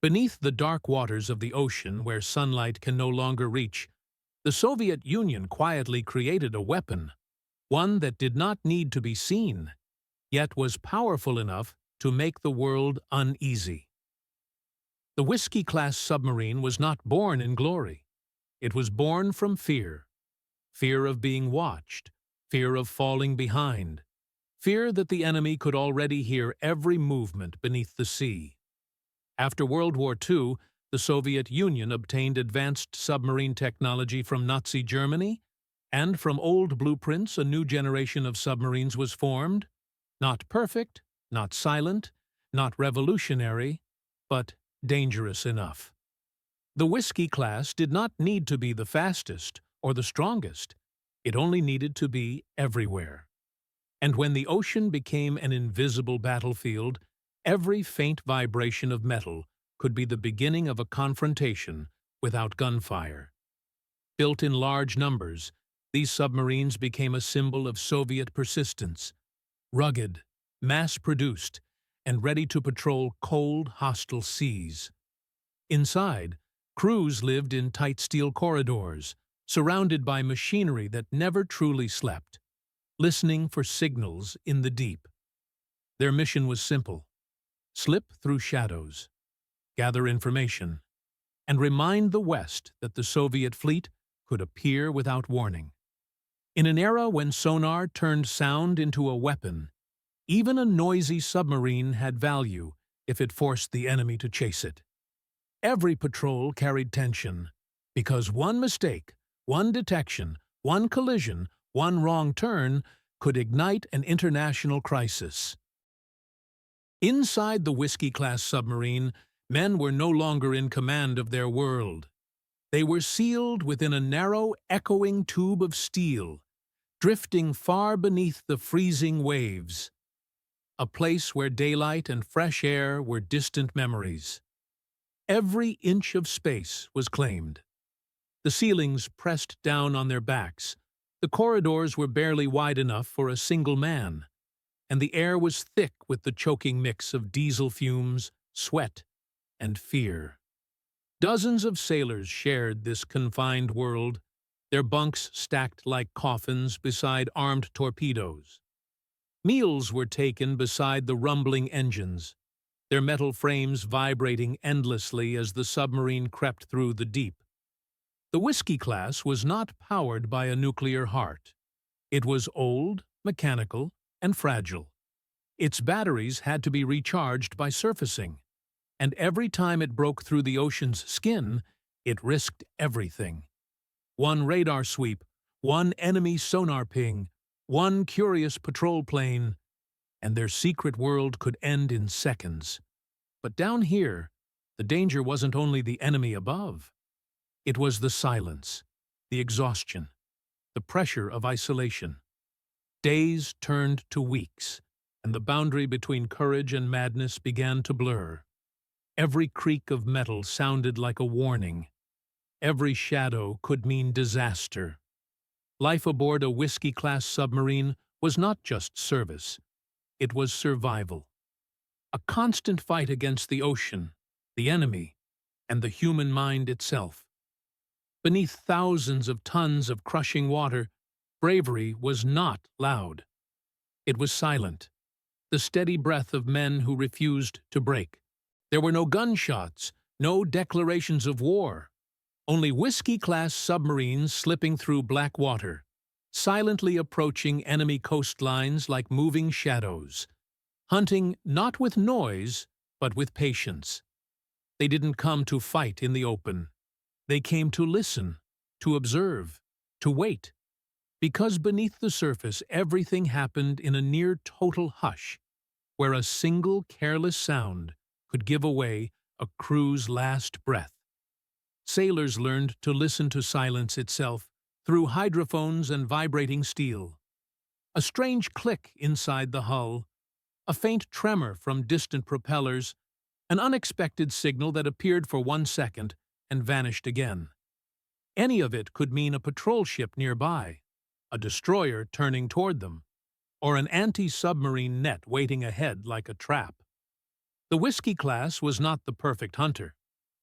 Beneath the dark waters of the ocean where sunlight can no longer reach, the Soviet Union quietly created a weapon, one that did not need to be seen, yet was powerful enough to make the world uneasy. The Whiskey-class submarine was not born in glory. It was born from fear. Fear of being watched, fear of falling behind, fear that the enemy could already hear every movement beneath the sea. After World War II, the Soviet Union obtained advanced submarine technology from Nazi Germany, and from old blueprints a new generation of submarines was formed. Not perfect, not silent, not revolutionary, but dangerous enough. The Whiskey class did not need to be the fastest or the strongest. It only needed to be everywhere. And when the ocean became an invisible battlefield, every faint vibration of metal could be the beginning of a confrontation without gunfire. Built in large numbers, these submarines became a symbol of Soviet persistence, rugged, mass-produced, and ready to patrol cold, hostile seas. Inside, crews lived in tight steel corridors, surrounded by machinery that never truly slept, listening for signals in the deep. Their mission was simple: slip through shadows, gather information, and remind the West that the Soviet fleet could appear without warning. In an era when sonar turned sound into a weapon, even a noisy submarine had value if it forced the enemy to chase it. Every patrol carried tension, because one mistake, one detection, one collision, one wrong turn could ignite an international crisis. Inside the Whiskey-class submarine, men were no longer in command of their world. They were sealed within a narrow, echoing tube of steel, drifting far beneath the freezing waves. A place where daylight and fresh air were distant memories. Every inch of space was claimed. The ceilings pressed down on their backs. The corridors were barely wide enough for a single man, and the air was thick with the choking mix of diesel fumes, sweat, and fear. Dozens of sailors shared this confined world, their bunks stacked like coffins beside armed torpedoes. Meals were taken beside the rumbling engines, their metal frames vibrating endlessly as the submarine crept through the deep. The Whiskey class was not powered by a nuclear heart. It was old, mechanical, and fragile. Its batteries had to be recharged by surfacing, and every time it broke through the ocean's skin, it risked everything. One radar sweep, one enemy sonar ping, one curious patrol plane, and their secret world could end in seconds. But down here, the danger wasn't only the enemy above. It was the silence, the exhaustion, the pressure of isolation. Days turned to weeks, and the boundary between courage and madness began to blur. Every creak of metal sounded like a warning. Every shadow could mean disaster. Life aboard a Whiskey-class submarine was not just service. It was survival. A constant fight against the ocean, the enemy, and the human mind itself. Beneath thousands of tons of crushing water, bravery was not loud. It was silent, the steady breath of men who refused to break. There were no gunshots, no declarations of war, only Whiskey-class submarines slipping through black water, silently approaching enemy coastlines like moving shadows, hunting not with noise, but with patience. They didn't come to fight in the open. They came to listen, to observe, to wait, because beneath the surface everything happened in a near-total hush, where a single careless sound could give away a crew's last breath. Sailors learned to listen to silence itself through hydrophones and vibrating steel. A strange click inside the hull, a faint tremor from distant propellers, an unexpected signal that appeared for 1 second and vanished again. Any of it could mean a patrol ship nearby, a destroyer turning toward them, or an anti-submarine net waiting ahead like a trap. The Whiskey class was not the perfect hunter.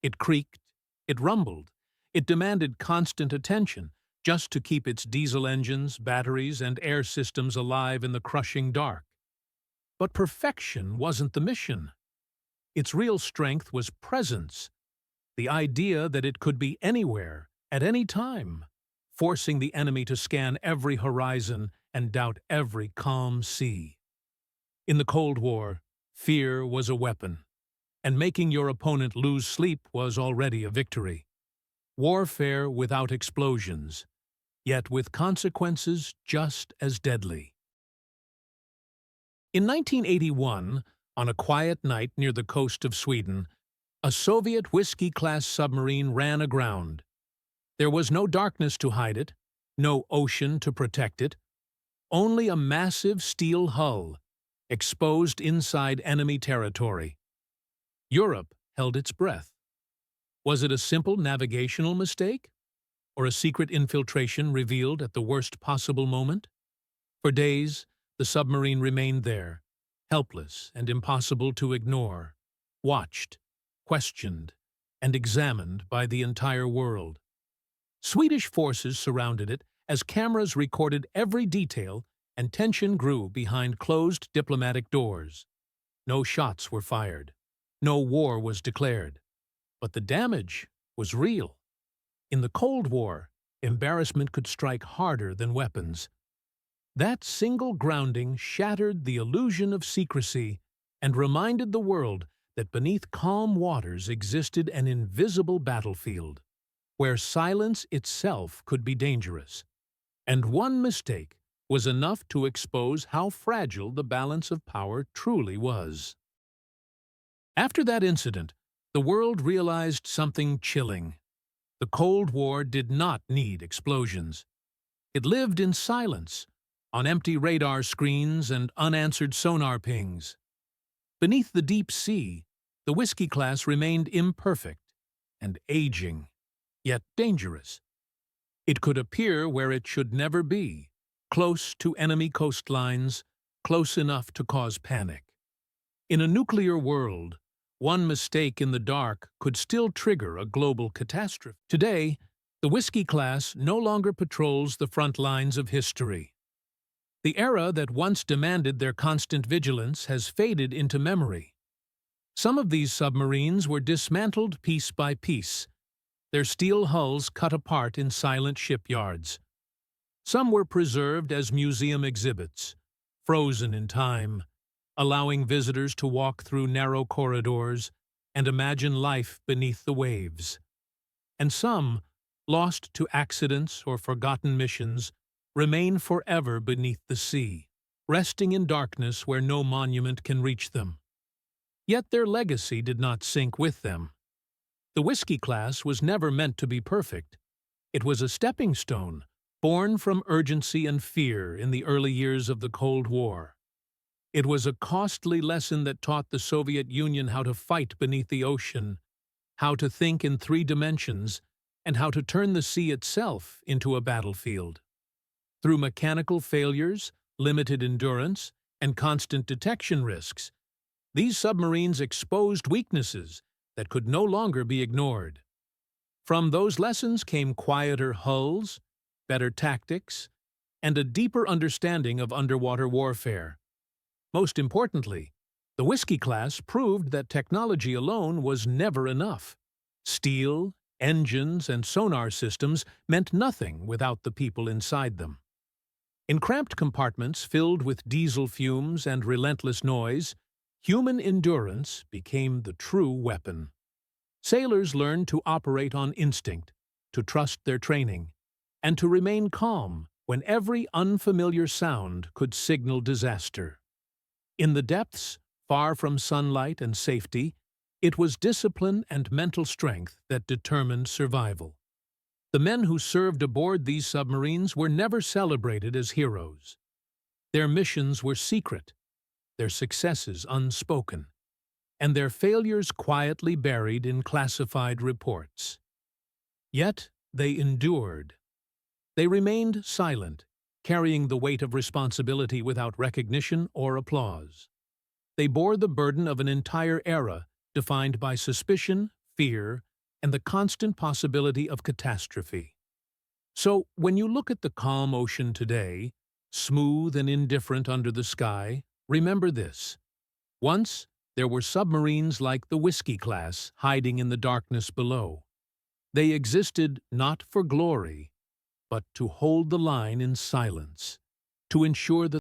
It creaked, it rumbled, it demanded constant attention just to keep its diesel engines, batteries, and air systems alive in the crushing dark. But perfection wasn't the mission. Its real strength was presence, the idea that it could be anywhere, at any time, forcing the enemy to scan every horizon and doubt every calm sea. In the Cold War, fear was a weapon, and making your opponent lose sleep was already a victory. Warfare without explosions, yet with consequences just as deadly. In 1981, on a quiet night near the coast of Sweden, a Soviet Whiskey-class submarine ran aground. There was no darkness to hide it, no ocean to protect it, only a massive steel hull, exposed inside enemy territory. Europe held its breath. Was it a simple navigational mistake? Or a secret infiltration revealed at the worst possible moment? For days, the submarine remained there, helpless and impossible to ignore, watched, questioned, and examined by the entire world. Swedish forces surrounded it as cameras recorded every detail and tension grew behind closed diplomatic doors. No shots were fired. No war was declared. But the damage was real. In the Cold War, embarrassment could strike harder than weapons. That single grounding shattered the illusion of secrecy and reminded the world that beneath calm waters existed an invisible battlefield, where silence itself could be dangerous. And one mistake was enough to expose how fragile the balance of power truly was. After that incident, the world realized something chilling. The Cold War did not need explosions. It lived in silence, on empty radar screens and unanswered sonar pings. Beneath the deep sea, the Whiskey class remained imperfect and aging, yet dangerous. It could appear where it should never be, close to enemy coastlines, close enough to cause panic. In a nuclear world, one mistake in the dark could still trigger a global catastrophe. Today, the Whiskey class no longer patrols the front lines of history. The era that once demanded their constant vigilance has faded into memory. Some of these submarines were dismantled piece by piece, their steel hulls cut apart in silent shipyards. Some were preserved as museum exhibits, frozen in time, allowing visitors to walk through narrow corridors and imagine life beneath the waves. And some, lost to accidents or forgotten missions, remain forever beneath the sea, resting in darkness where no monument can reach them. Yet their legacy did not sink with them. The Whiskey class was never meant to be perfect. It was a stepping stone, born from urgency and fear in the early years of the Cold War. It was a costly lesson that taught the Soviet Union how to fight beneath the ocean, how to think in 3 dimensions, and how to turn the sea itself into a battlefield. Through mechanical failures, limited endurance, and constant detection risks, these submarines exposed weaknesses that could no longer be ignored. From those lessons came quieter hulls, better tactics, and a deeper understanding of underwater warfare. Most importantly, the Whiskey class proved that technology alone was never enough. Steel, engines, and sonar systems meant nothing without the people inside them. In cramped compartments filled with diesel fumes and relentless noise, human endurance became the true weapon. Sailors learned to operate on instinct, to trust their training, and to remain calm when every unfamiliar sound could signal disaster. In the depths, far from sunlight and safety, it was discipline and mental strength that determined survival. The men who served aboard these submarines were never celebrated as heroes. Their missions were secret, their successes unspoken, and their failures quietly buried in classified reports. Yet they endured. They remained silent, carrying the weight of responsibility without recognition or applause. They bore the burden of an entire era defined by suspicion, fear, and the constant possibility of catastrophe. So, when you look at the calm ocean today, smooth and indifferent under the sky, remember this. Once, there were submarines like the Whiskey class hiding in the darkness below. They existed not for glory, but to hold the line in silence, to ensure that